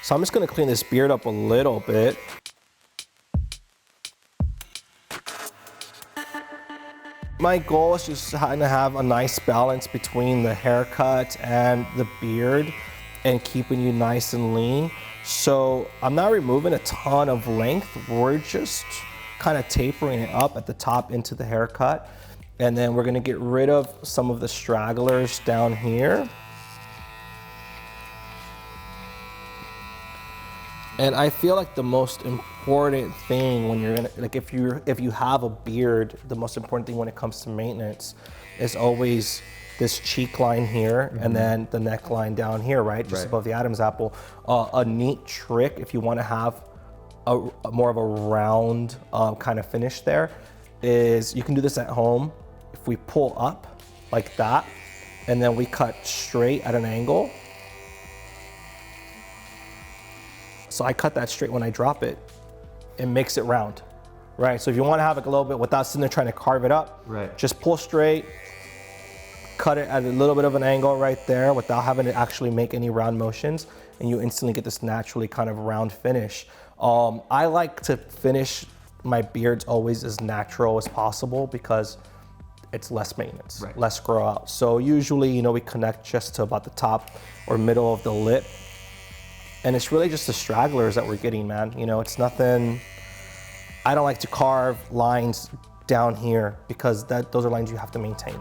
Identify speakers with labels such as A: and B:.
A: So I'm just gonna clean this beard up a little bit. My goal is just trying to have a nice balance between the haircut and the beard and keeping you nice and lean. So I'm not removing a ton of length. We're just kind of tapering it up at the top into the haircut. And then we're gonna get rid of some of the stragglers down here. And I feel like the most important thing when you're gonna, like if you have a beard, the most important thing when it comes to maintenance is always this cheek line here and then the neckline down here, right? Just above the Adam's apple. A neat trick if you wanna have a more of a round kind of finish there is you can do this at home. If we pull up like that and then we cut straight at an angle. So I cut that straight when I drop it. It makes it round, right? So if you want to have it a little bit without sitting there trying to carve it up, just pull straight, cut it at a little bit of an angle right there without having to actually make any round motions, and you instantly get this naturally kind of round finish. I like to finish my beards always as natural as possible because it's less maintenance, less grow out. So usually, you know, we connect just to about the top or middle of the lip. And it's really just the stragglers that we're getting, man. You know, it's nothing, I don't like to carve lines down here because those are lines you have to maintain.